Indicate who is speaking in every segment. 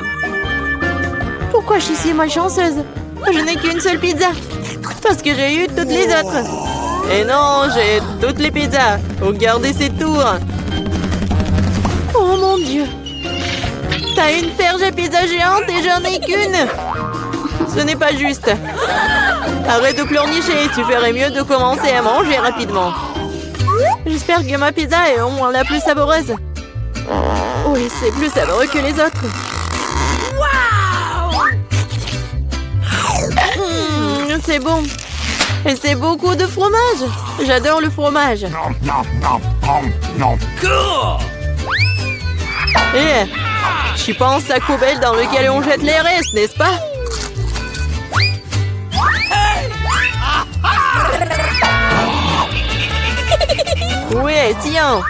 Speaker 1: pizza. Pourquoi je suis si malchanceuse? Je n'ai qu'une seule pizza. Parce que j'ai eu toutes les autres. Et non, j'ai toutes les pizzas. Regardez ces tours. Oh mon Dieu. T'as une perche à pizza géante et j'en ai qu'une. Ce n'est pas juste. Arrête de pleurnicher. Tu ferais mieux de commencer à manger rapidement. J'espère que ma pizza est au moins la plus savoureuse. Oui, c'est plus savoureux que les autres. C'est bon. Et c'est beaucoup de fromage. J'adore le fromage. Tu penses à Cobel dans lequel on jette les restes, n'est-ce pas? Ouais, tiens.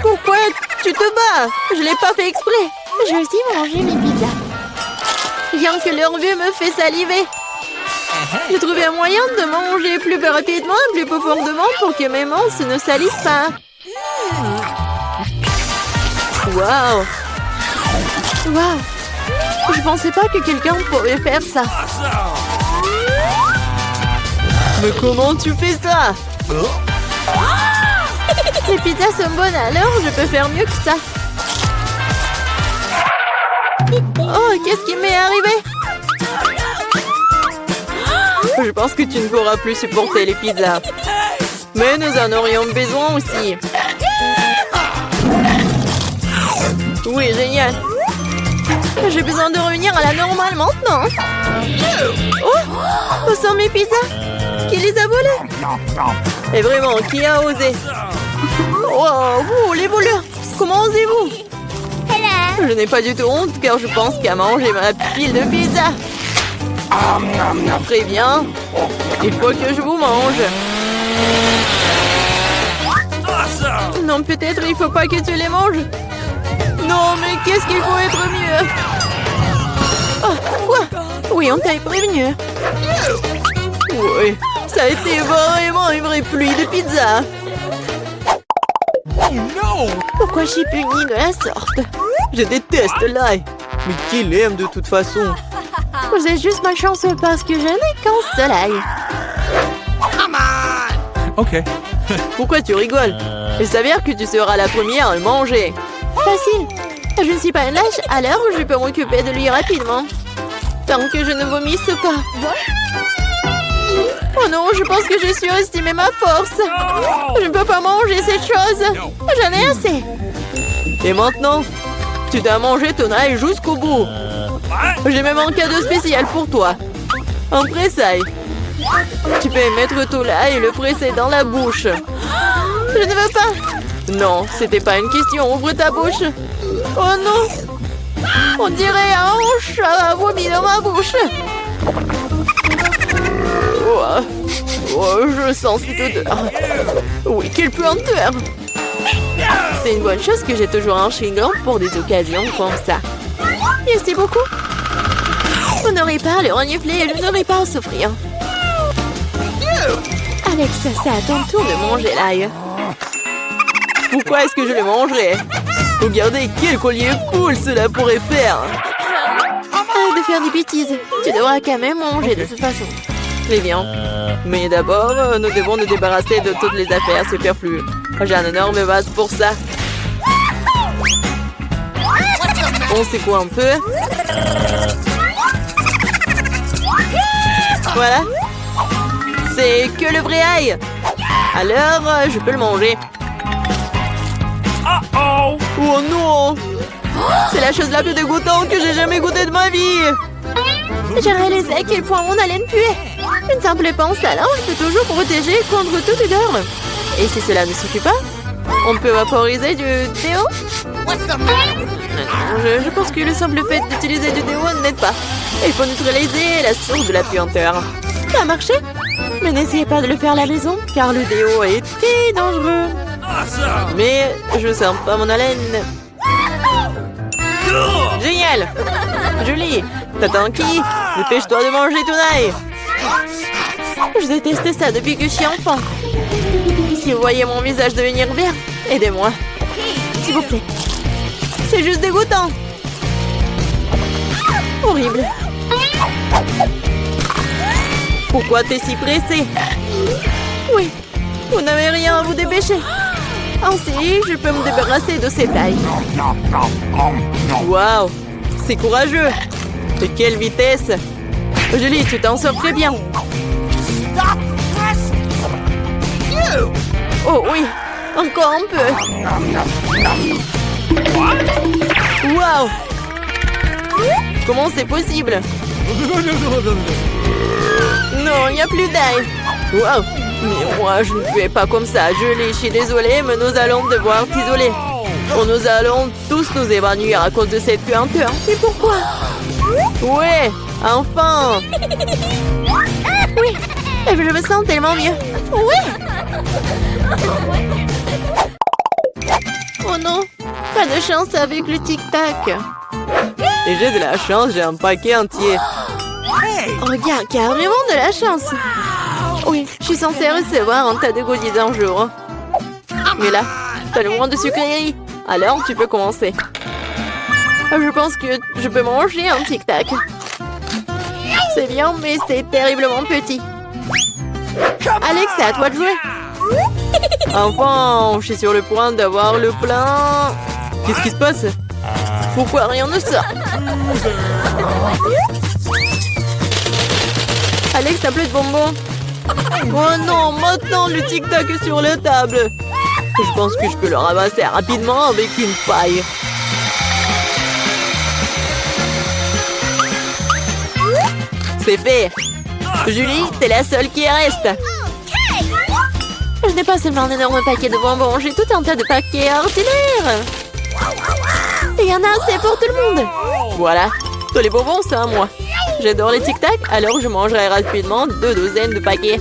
Speaker 1: Pourquoi tu te bats? Je l'ai pas fait exprès. Je vais aussi manger mes pizzas. Rien que leur vue me fait saliver. J'ai trouvé un moyen de manger plus rapidement et plus profondément pour que mes mains ne salissent pas. Waouh! Waouh! Je pensais pas que quelqu'un pourrait faire ça. Mais comment tu fais ça? Les pizzas sont bonnes, alors je peux faire mieux que ça. Oh, qu'est-ce qui m'est arrivé? Je pense que tu ne pourras plus supporter les pizzas. Mais nous en aurions besoin aussi. Oui, génial. J'ai besoin de revenir à la normale maintenant. Oh, où sont mes pizzas? Qui les a volées? Et vraiment, qui a osé? Oh, vous, les voleurs, comment osez-vous? Je n'ai pas du tout honte car je pense qu'à manger ma pile de pizza. Très bien. Il faut que je vous mange. Non, peut-être il faut pas que tu les manges. Non, mais qu'est-ce qu'il faut être mieux? Oh, quoi? Oui, on t'a prévenu. Oui, ça a été vraiment une vraie pluie de pizza. Pourquoi je suis punie de la sorte? Je déteste l'ail. Mais qui l'aime de toute façon? Vous êtes juste malchanceux parce que je n'ai qu'un seul ail.
Speaker 2: Ok.
Speaker 1: Pourquoi tu rigoles? Il s'avère que tu seras la première à le manger. Facile. Je ne suis pas une lâche, alors je peux m'occuper de lui rapidement. Tant que je ne vomisse pas. Oh non, je pense que j'ai surestimé ma force. Je ne peux pas manger cette chose. J'en ai assez. Et maintenant, tu dois manger ton ail jusqu'au bout. J'ai même un cadeau spécial pour toi. Un pressail. Tu peux mettre ton ail et le presser dans la bouche. Je ne veux pas. Non, c'était pas une question. Ouvre ta bouche. Oh non. On dirait un chat a vomi dans ma bouche. Oh, je sens cette odeur. Oui, quelle puanteur. C'est une bonne chose que j'ai toujours un chewing-gum pour des occasions comme ça. Merci beaucoup. Vous n'aurez pas à le renifler et je n'aurai pas à souffrir. Alex, c'est à ton tour de manger l'ail. Pourquoi est-ce que je le mangerais? Regardez quel collier cool cela pourrait faire. Arrête de faire des bêtises. Tu devras quand même manger de toute façon. Très bien. Mais d'abord, nous devons nous débarrasser de toutes les affaires superflues. J'ai un énorme vase pour ça. On secoue un peu. Voilà. C'est que le vrai ail. Alors, je peux le manger. Oh non! C'est la chose la plus dégoûtante que j'ai jamais goûtée de ma vie. J'ai réalisé à quel point mon haleine puait. Une simple pince à linge peut toujours protéger contre toute odeur. Et si cela ne suffit pas, on peut vaporiser du déo. Je pense que le simple fait d'utiliser du déo n'aide pas. Il faut neutraliser la source de la puanteur. Ça a marché? Mais n'essayez pas de le faire à la maison, car le déo est très dangereux. Mais je sens pas mon haleine. Génial! Julie, t'attends qui? Dépêche-toi de manger ton ail. Je déteste ça depuis que je suis enfant. Si vous voyez mon visage devenir vert, aidez-moi. S'il vous plaît. C'est juste dégoûtant. Horrible. Pourquoi t'es si pressé? Oui, vous n'avez rien à vous dépêcher. Ainsi, je peux me débarrasser de ces tailles. Waouh, c'est courageux. De quelle vitesse! Julie, tu t'en sors très bien. Oh oui, encore un peu. Waouh! Comment c'est possible? Non, il n'y a plus d'ail. Waouh! Mais moi, je ne fais pas comme ça. Julie, je suis désolée, mais nous allons devoir t'isoler. Nous allons tous nous évanouir à cause de cette puanteur. Et pourquoi? Ouais, enfin! Oui, je me sens tellement mieux. Oui! Oh non, pas de chance avec le tic-tac. Et j'ai de la chance, j'ai un paquet entier. Regarde, carrément de la chance. Oui, je suis censée recevoir un tas de goodies un jour. Mais là, t'as le moins de sucreries. Alors, tu peux commencer. Je pense que je peux manger un tic-tac. C'est bien, mais c'est terriblement petit. Alex, c'est à toi de jouer. Enfin, je suis sur le point d'avoir le plein. Qu'est-ce qui se passe? Pourquoi rien ne sort? Alex, t'as plus de bonbons. Oh non, maintenant le tic-tac est sur la table. Je pense que je peux le ramasser rapidement avec une paille. C'est fait. Julie, t'es la seule qui reste. Je n'ai pas seulement un énorme paquet de bonbons, j'ai tout un tas de paquets ordinaires. Il y en a assez pour tout le monde. Voilà, tous les bonbons, c'est à moi. J'adore les tic-tac, alors je mangerai rapidement 2 douzaines de paquets.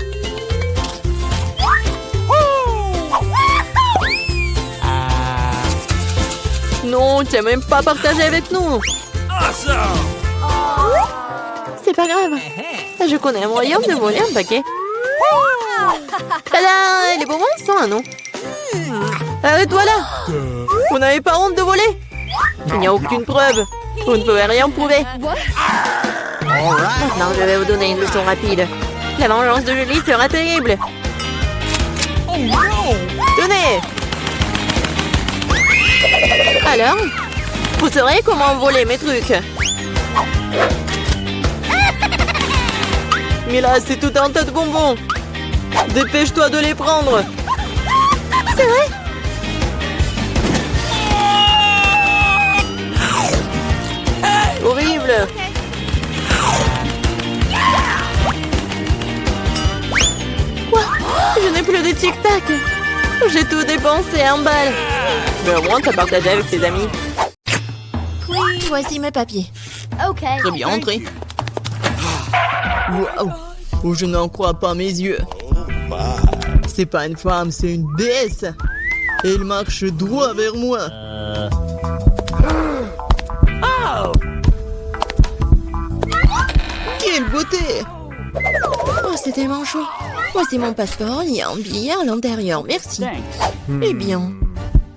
Speaker 1: Non, tu n'as même pas partagé avec nous. C'est pas grave. Je connais un moyen de voler un paquet. Tada! Les bonbons sont à nous. Arrête-toi là! Vous n'avez pas honte de voler? Il n'y a aucune preuve. Vous ne pouvez rien prouver. Maintenant, je vais vous donner une leçon rapide. La vengeance de Julie sera terrible. Tenez! Alors? Vous saurez comment voler mes trucs. Mais là, c'est tout un tas de bonbons. Dépêche-toi de les prendre. C'est vrai? Horrible. Quoi? Je n'ai plus de tic-tac. J'ai tout dépensé en balles. Mais au moins, t'as partagé avec tes amis. Oui, voici mes papiers.
Speaker 2: Ok.
Speaker 1: Très bien, entrez. Waouh! Oh, je n'en crois pas mes yeux. C'est pas une femme, c'est une déesse. Et elle marche droit vers moi. Quelle beauté! Oh, c'est tellement chaud. Voici mon passeport, il y a un billet à l'intérieur, merci. Eh bien,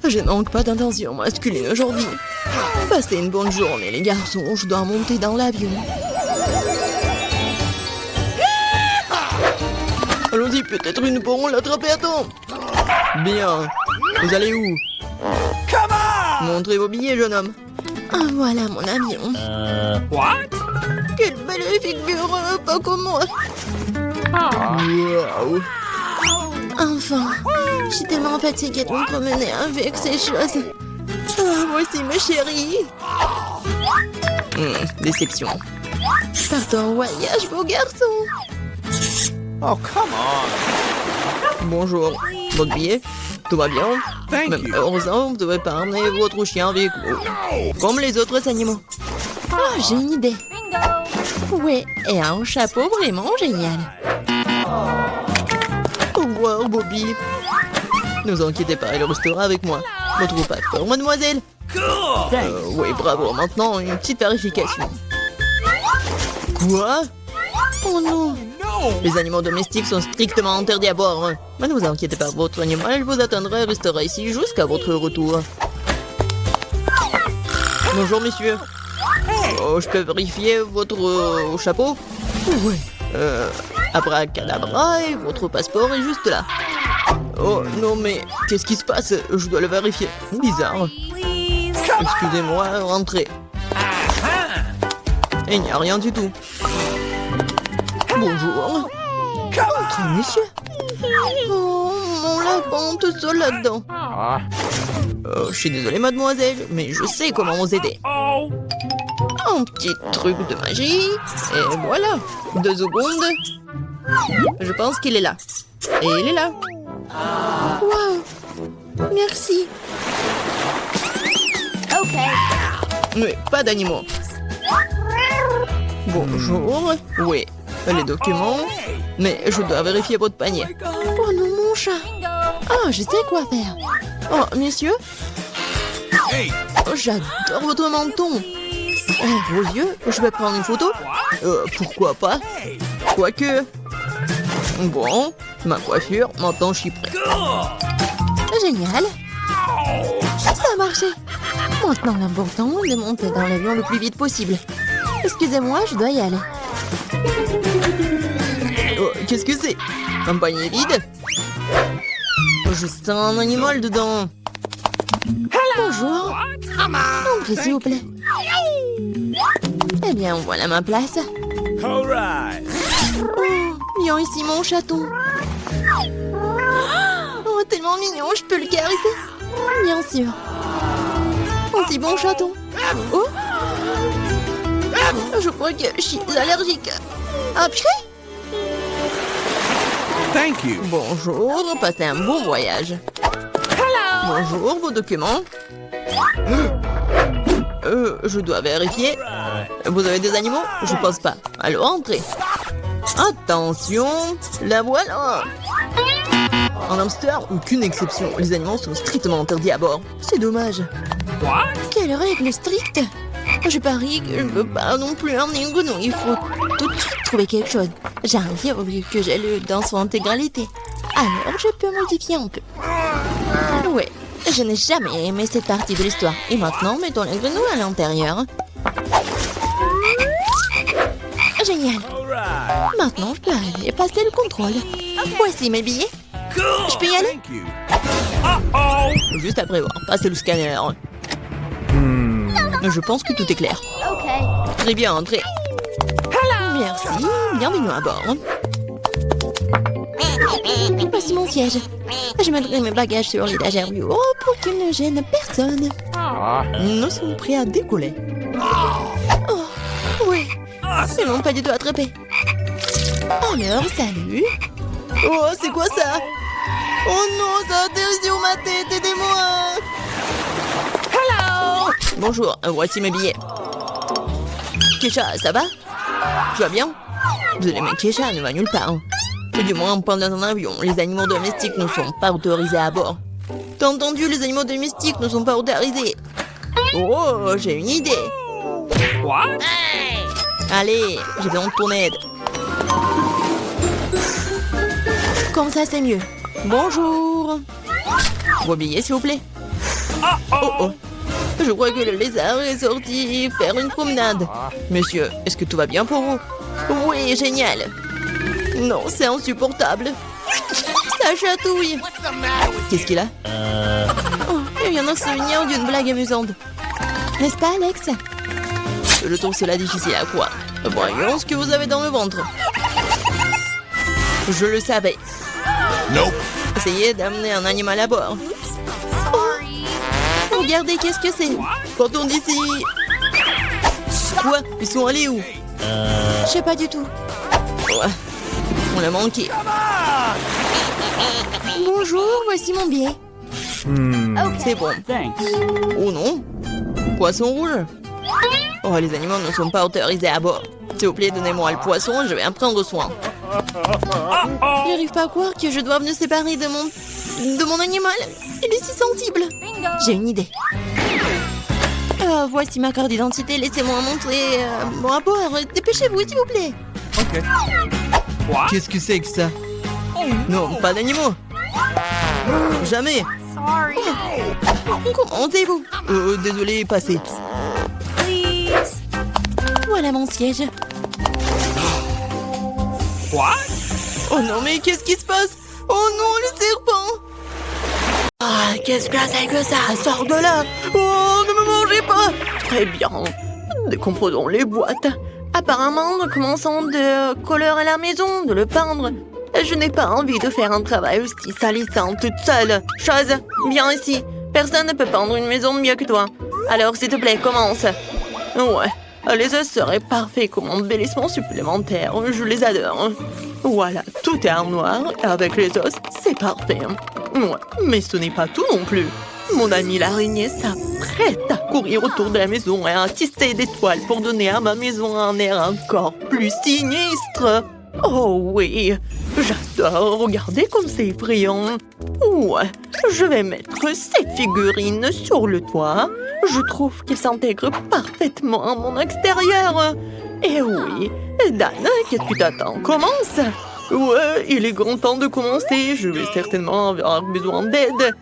Speaker 1: je manque pas d'intention masculine aujourd'hui. Passez une bonne journée, les garçons, je dois monter dans l'avion. Allons-y, peut-être une pourront l'attraper à temps. Bien. Vous allez où? Montrez vos billets, jeune homme. Ah, voilà mon avion. Quelle belle figure, pas comme moi. Waouh. Enfin, je suis tellement fatiguée de me promener avec ces choses. Ah, voici mes chéris. Déception. Partons en voyage, beau garçon.
Speaker 3: Oh, come on!
Speaker 1: Bonjour. Votre billet? Tout va bien? Même heureusement, vous ne devez pas emmener votre chien avec vous. Comme les autres animaux. Oh, j'ai une idée. Ouais, et un chapeau vraiment génial. Au revoir, Bobby. Ne vous inquiétez pas, il restera avec moi. Votre passeport, mademoiselle. Oui, bravo. Maintenant, une petite vérification. Quoi? Oh non! Les animaux domestiques sont strictement interdits à bord. Mais ne vous inquiétez pas, votre animal vous attendra et restera ici jusqu'à votre retour. Bonjour, monsieur. Oh, je peux vérifier votre chapeau? Oui. Abracadabra, et votre passeport est juste là. Oh, non, mais qu'est-ce qui se passe? Je dois le vérifier. Bizarre. Excusez-moi, rentrez. Il n'y a rien du tout. Bonjour. Entrez, monsieur. Oh, mon lapin, tout seul là-dedans. Oh, je suis désolée, mademoiselle, mais je sais comment vous aider. Un petit truc de magie. Et voilà. 2 secondes. Je pense qu'il est là. Et il est là. Waouh. Merci.
Speaker 2: Ok.
Speaker 1: Mais pas d'animaux. Bonjour. Oui, les documents. Mais je dois vérifier votre panier. Oh non, mon chat. Ah, je sais quoi faire. Oh, monsieur. Oh, j'adore votre menton. Vos yeux, je vais prendre une photo. Pourquoi pas. Quoique. Bon, ma coiffure, maintenant je suis prêt. Génial. Ça a marché. Maintenant, l'important est de monter dans l'avion le plus vite possible. Excusez-moi, je dois y aller. Oh, qu'est-ce que c'est? Un panier vide? Oh, je sens un animal dedans. Bonjour. Entrez, s'il vous plaît. Eh bien, voilà ma place. Oh, viens ici, mon chaton. Oh, tellement mignon, je peux le caresser? Bien sûr. Oh, si bon chaton. Oh, je crois que je suis allergique. Ah, purée.
Speaker 3: Thank you.
Speaker 1: Bonjour, passez un bon voyage. Bonjour, vos documents. Je dois vérifier. Vous avez des animaux? Je pense pas. Alors, entrez. Attention, la voilà. En hamster, aucune exception. Les animaux sont strictement interdits à bord. C'est dommage. Quelle règle stricte. Je parie que je ne peux pas non plus emmener une grenouille. Il faut tout de suite trouver quelque chose. J'arrive au lieu que j'ai lu dans son intégralité. Alors, je peux modifier un peu. Ouais, je n'ai jamais aimé cette partie de l'histoire. Et maintenant, mettons les grenouilles à l'intérieur. Génial. Maintenant, je peux aller passer le contrôle. Voici mes billets. Je peux y aller? Juste après avoir passé le scanner. Je pense que tout est clair.
Speaker 2: Ok.
Speaker 1: Très bien, entrez. Merci, bienvenue à bord. Voici mon siège. Je mettrai mes bagages sur l'étagère du haut pour qu'ils ne gênent personne. Nous sommes prêts à décoller. Oh, oui. Ils n'ont pas du tout attrapé. Alors, salut. Oh, c'est quoi ça? Oh non, ça atterrit sur ma tête, aidez-moi. Hello. Bonjour, voici mes billets. Kesha, ça va? Tu vas bien? Désolé, mais Kesha ne va nulle part. Et du moins, pendant un avion, les animaux domestiques ne sont pas autorisés à bord. T'as entendu, les animaux domestiques ne sont pas autorisés. Oh, j'ai une idée. Allez, j'ai besoin de ton aide. Comme ça, c'est mieux. Bonjour. Vos billets, s'il vous plaît. Oh, oh. Je crois que le lézard est sorti faire une promenade. Monsieur, est-ce que tout va bien pour vous? Oui, génial. Non, c'est insupportable. Ça chatouille. Qu'est-ce qu'il a? Oh, il vient d'en se souvenir d'une blague amusante. N'est-ce pas, Alex? Je trouve cela difficile à croire. Voyons ce que vous avez dans le ventre. Je le savais.
Speaker 3: Nope.
Speaker 1: Essayez d'amener un animal à bord. Oh, regardez, qu'est-ce que c'est? Partons d'ici. Quoi? Ils sont allés où? Je sais pas du tout. Ouais. On l'a manqué. Bonjour, voici mon billet. C'est bon. Oh non. Poisson rouge. Oh, les animaux ne sont pas autorisés à bord. S'il vous plaît, donnez-moi le poisson, je vais en prendre soin. Je n'arrive pas à croire que je dois me séparer de mon animal. Il est si sensible. J'ai une idée. Voici ma carte d'identité. Laissez-moi montrer mon rapport. Dépêchez-vous, s'il vous plaît.
Speaker 3: Ok.
Speaker 1: Qu'est-ce que c'est que ça? Non, pas d'animaux. Jamais.
Speaker 2: Sorry.
Speaker 1: Comment êtes-vous? Désolé, passez. Voilà mon siège.
Speaker 3: What?
Speaker 1: Oh non, mais qu'est-ce qui se passe? Oh non, le serpent! Ah, qu'est-ce que c'est que ça? Sors de là! Oh, ne me mangez pas! Très bien. Décomposons les boîtes. Apparemment, nous commençons de colorer la maison, de le peindre. Je n'ai pas envie de faire un travail aussi salissant toute seule. Chose, viens ici. Personne ne peut peindre une maison mieux que toi. Alors, s'il te plaît, commence. Ouais, les os seraient parfaits comme embellissement supplémentaire. Je les adore. Voilà, tout est en noir. Avec les os, c'est parfait. Ouais, mais ce n'est pas tout non plus. Mon ami l'araignée s'apprête à courir autour de la maison et à tisser des toiles pour donner à ma maison un air encore plus sinistre. Oh oui, j'adore. Regardez comme c'est effrayant. Ouais, je vais mettre ces figurines sur le toit. Je trouve qu'ils s'intègrent parfaitement à mon extérieur. Et oui, Dan, qu'est-ce que tu t'attends? Commence. Ouais, il est grand temps de commencer. Je vais certainement avoir besoin d'aide.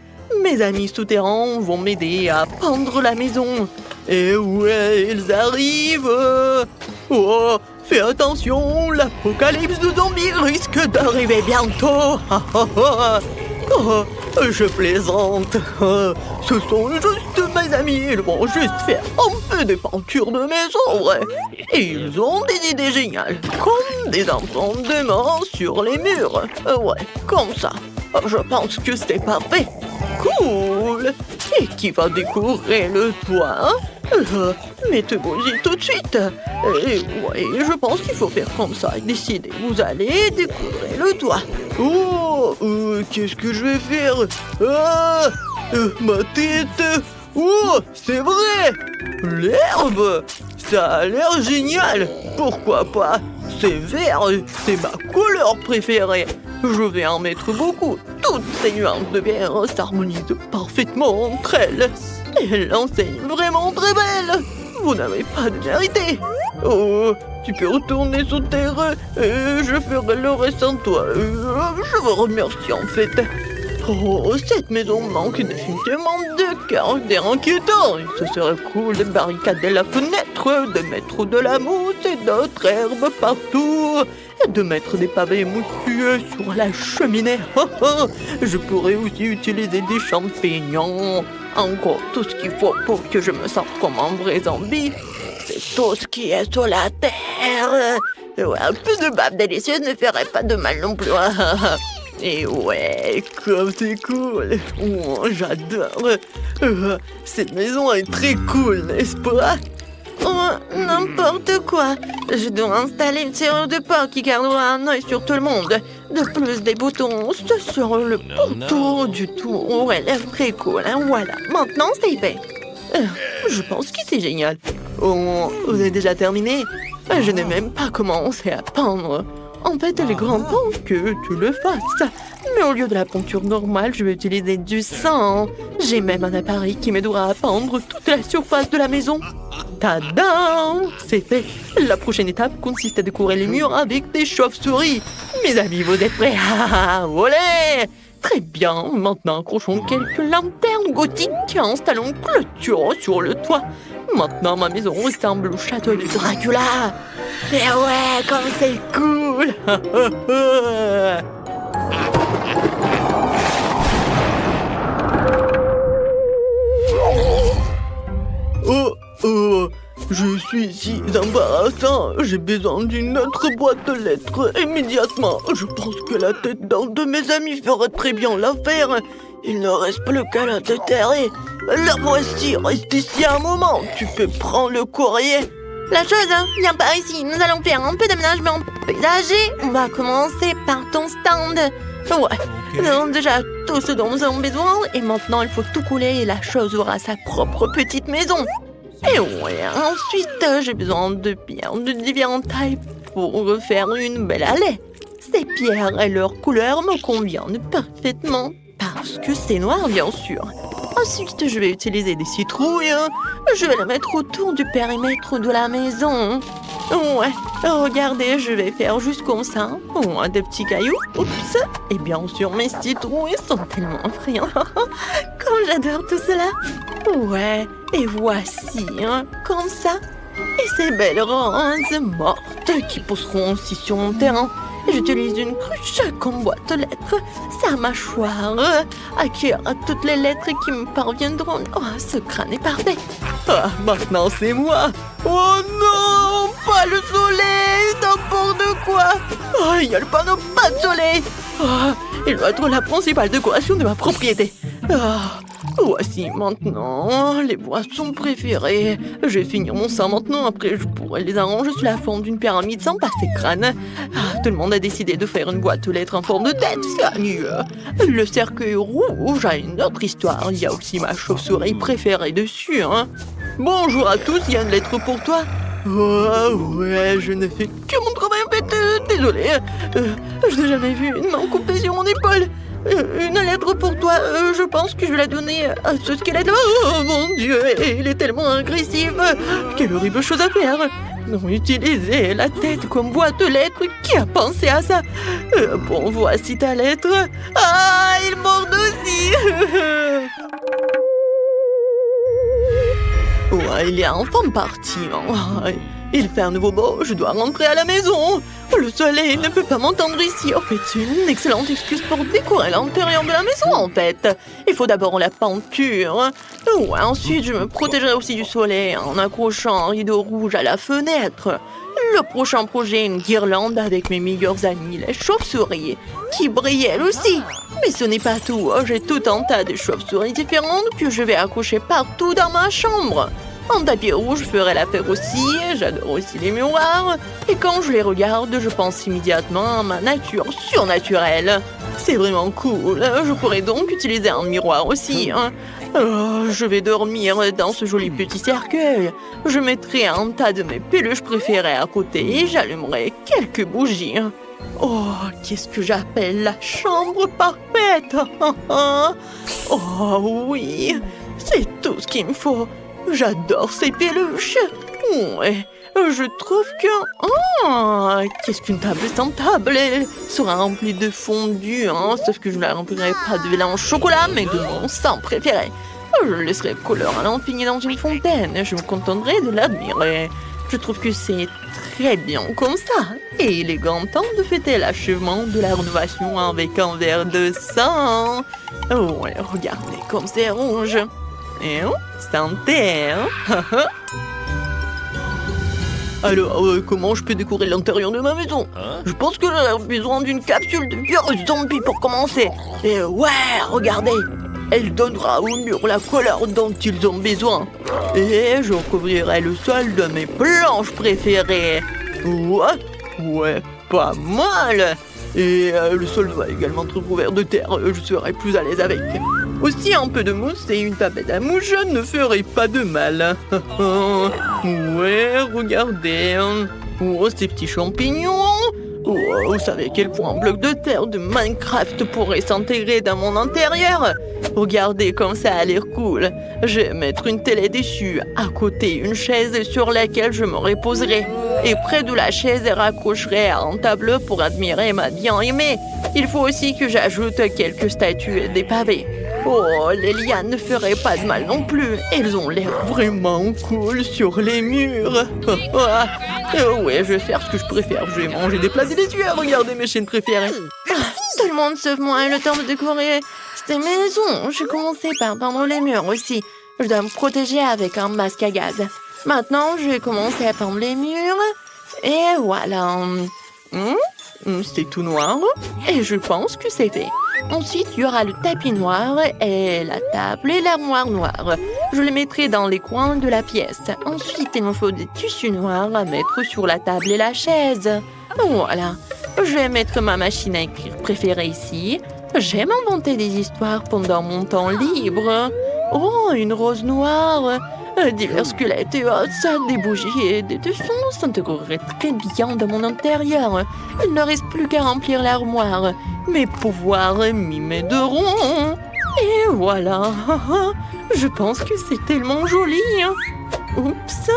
Speaker 1: Mes amis souterrains vont m'aider à peindre la maison. Et ouais, ils arrivent. Oh, fais attention, l'apocalypse de zombies risque d'arriver bientôt. Oh, je plaisante. Ce sont juste mes amis. Ils vont juste faire un peu de peinture de maison, ouais. Et ils ont des idées géniales, comme des empreintes de main sur les murs. Ouais, comme ça. Je pense que c'est parfait. Cool. Et qui va décorer le toit? Mettez-vous-y tout de suite. Et ouais, je pense qu'il faut faire comme ça. Décidez, vous allez décorer le toit. Oh, qu'est-ce que je vais faire? Ah, ma tête. Oh, c'est vrai. L'herbe, ça a l'air génial. Pourquoi pas? C'est vert, c'est ma couleur préférée. Je vais en mettre beaucoup. Toutes ces nuances de vert s'harmonisent parfaitement entre elles. Et l'enseigne vraiment très belle. Vous n'avez pas de vérité. Oh, tu peux retourner sur terre et je ferai le reste sans toi. Je vous remercie en fait. Oh, cette maison manque définitivement de caractère inquiétant. Ce serait cool de barricader la fenêtre, de mettre de la mousse et d'autres herbes partout, et de mettre des pavés moussueux sur la cheminée. Je pourrais aussi utiliser des champignons. Encore tout ce qu'il faut pour que je me sente comme un vrai zombie. C'est tout ce qui est sur la terre. Ouais, un peu de bave délicieuse ne ferait pas de mal non plus. Et ouais, comme c'est cool. Oh, j'adore. Cette maison est très cool, n'est-ce pas? Oh, n'importe quoi. Je dois installer une serrure de porc qui gardera un œil sur tout le monde. De plus, des boutons sur le pourtour du tour. Elle est très cool, hein. Voilà, maintenant c'est fait. Je pense que c'est génial. Oh, vous avez déjà terminé? Je n'ai même pas commencé à peindre. En fait, il est grand temps que tu le fasses. Mais au lieu de la peinture normale, je vais utiliser du sang. J'ai même un appareil qui m'aidera à peindre toute la surface de la maison. Tadam! C'est fait. La prochaine étape consiste à décorer les murs avec des chauves-souris. Mes amis, vous êtes prêts? Olé! Très bien. Maintenant, accrochons quelques lanternes gothiques et installons une clôture sur le toit. Maintenant, ma maison ressemble au château de Dracula. Et ouais, comme c'est cool! Je suis si embarrassant. J'ai besoin d'une autre boîte de lettres immédiatement. Je pense que la tête d'un de mes amis fera très bien l'affaire. Il ne reste plus qu'à la déterrer. La voici, reste ici un moment. Tu peux prendre le courrier. La chose, viens par ici. Nous allons faire un peu d'aménagement paysager. On va commencer par ton stand. Ouais, nous avons déjà tout ce dont nous avons besoin. Et maintenant, il faut tout couler et la chose aura sa propre petite maison. Et ouais, ensuite, j'ai besoin de pierres de différentes tailles pour faire une belle allée. Ces pierres et leur couleur me conviennent parfaitement. Parce que c'est noir, bien sûr. Ensuite, je vais utiliser des citrouilles. Je vais les mettre autour du périmètre de la maison. Ouais, regardez, je vais faire juste comme ça. Ouais, des petits cailloux. Oups. Et bien sûr, mes citrouilles sont tellement effrayants. Comme j'adore tout cela. Ouais, et voici, comme ça. Et ces belles roses mortes qui pousseront aussi sur mon terrain. J'utilise une cruche comme boîte aux lettres. Sa mâchoire accueillera toutes les lettres qui me parviendront. Oh, ce crâne est parfait. Ah, maintenant c'est moi. Oh non, pas le soleil, n'importe quoi. Oh, il y a le panneau pas de soleil. Oh, il doit être la principale décoration de ma propriété. Voici maintenant les boissons préférées. Je vais finir mon sein maintenant, après je pourrai les arranger sous la forme d'une pyramide sans passer crâne. Tout le monde a décidé de faire une boîte aux lettres en forme de tête, c'est ennuyeux. Le cercueil rouge a une autre histoire, il y a aussi ma chauve-souris préférée dessus. Bonjour à tous, il y a une lettre pour toi. Oh ouais, je ne fais que mon travail en fait, désolé. Je n'ai jamais vu une main coupée sur mon épaule. Une lettre pour toi, je pense que je vais la donner à ce squelette. Oh mon Dieu, il est tellement agressif. Quelle horrible chose à faire. Non, utiliser la tête comme boîte de lettres, qui a pensé à ça? Bon, voici ta lettre. Ah, il mord aussi. Ouais, il est enfin parti. Il fait un nouveau beau, je dois rentrer à la maison. Le soleil ne peut pas m'entendre ici. En fait, c'est une excellente excuse pour décorer l'intérieur de la maison, en fait. Il faut d'abord la peinture. Ouais, ensuite, je me protégerai aussi du soleil en accrochant un rideau rouge à la fenêtre. Le prochain projet, une guirlande avec mes meilleurs amis, les chauves-souris, qui brillent elles aussi. Mais ce n'est pas tout. J'ai tout un tas de chauves-souris différentes que je vais accrocher partout dans ma chambre. Un tapis rouge ferait l'affaire aussi, j'adore aussi les miroirs. Et quand je les regarde, je pense immédiatement à ma nature surnaturelle. C'est vraiment cool, je pourrais donc utiliser un miroir aussi. Je vais dormir dans ce joli petit cercueil. Je mettrai un tas de mes peluches préférées à côté et j'allumerai quelques bougies. Oh, qu'est-ce que j'appelle la chambre parfaite. Oh oui, c'est tout ce qu'il me faut. J'adore ces peluches. Ouais, je trouve que... qu'est-ce qu'une table sans table? Elle sera remplie de fondue, sauf que je ne la remplirai pas de lait en chocolat, mais de mon sang préféré. Je laisserai couleur à l'infini dans une fontaine. Je me contenterai de l'admirer. Je trouve que c'est très bien comme ça. Et il est grand temps de fêter l'achèvement de la rénovation avec un verre de sang. Ouais, regardez comme c'est rouge. Et santé, Alors, comment je peux décorer l'intérieur de ma maison? Je pense que j'ai besoin d'une capsule de virus zombie pour commencer. Et ouais, regardez, elle donnera aux murs la couleur dont ils ont besoin. Et je recouvrirai le sol de mes planches préférées. Ouais, pas mal. Et le sol va également être recouvert de terre, je serai plus à l'aise avec. Aussi, un peu de mousse et une tapette à mouche ne ferait pas de mal. Ouais, regardez. Oh, ces petits champignons. Oh, vous savez à quel point un bloc de terre de Minecraft pourrait s'intégrer dans mon intérieur? Regardez comme ça a l'air cool. Je vais mettre une télé dessus, à côté une chaise sur laquelle je me reposerai. Et près de la chaise, je raccrocherai un tableau pour admirer ma bien-aimée. Il faut aussi que j'ajoute quelques statues et des pavés. Oh, les lianes ne feraient pas de mal non plus. Elles ont l'air vraiment cool sur les murs. Ouais, je vais faire ce que je préfère. Je vais manger des plats délicieux. Regardez mes chaînes préférées. Tout le monde sauf moi a le temps de décorer cette maison. J'ai commencé par peindre les murs aussi. Je dois me protéger avec un masque à gaz. Maintenant, je vais commencer à peindre les murs. Et voilà. C'est tout noir. Et je pense que c'est fait. Ensuite, il y aura le tapis noir et la table et l'armoire noire. Je les mettrai dans les coins de la pièce. Ensuite, il me faut des tissus noirs à mettre sur la table et la chaise. Voilà. Je vais mettre ma machine à écrire préférée ici. J'aime inventer des histoires pendant mon temps libre. Oh, une rose noire. Divers squelettes et os, des bougies et des dessins s'intégreraient très bien dans mon intérieur. Il ne reste plus qu'à remplir l'armoire. Mes pouvoirs m'imaideront. Et voilà. Je pense que c'est tellement joli. Oups.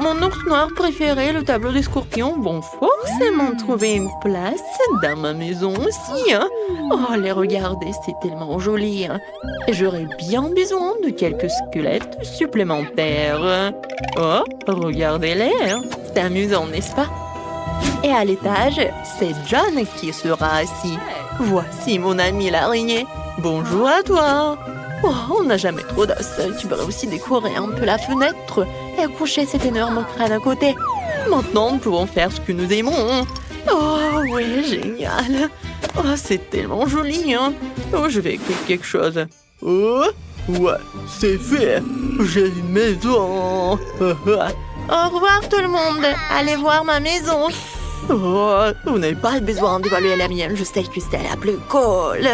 Speaker 1: Mon ours noir préféré, le tableau des scorpions, vont forcément trouver une place dans ma maison aussi. Hein. Oh, les regarder, c'est tellement joli. Hein. Et j'aurais bien besoin de quelques squelettes supplémentaires. Oh, regardez-les. Hein. C'est amusant, n'est-ce pas? Et à l'étage, c'est John qui sera assis. Voici mon ami l'araignée. Bonjour à toi. Oh, on n'a jamais trop d'os. Tu pourrais aussi décorer un peu la fenêtre et accrocher cet énorme crâne à côté. Maintenant, nous pouvons faire ce que nous aimons. Oh, oui, génial. Oh, c'est tellement joli, hein. Oh, je vais écrire quelque chose. Oh, ouais, c'est fait. J'ai une maison. Au revoir tout le monde. Allez voir ma maison. Oh, vous n'avez pas besoin d'évaluer la mienne. Je sais que c'est la plus cool.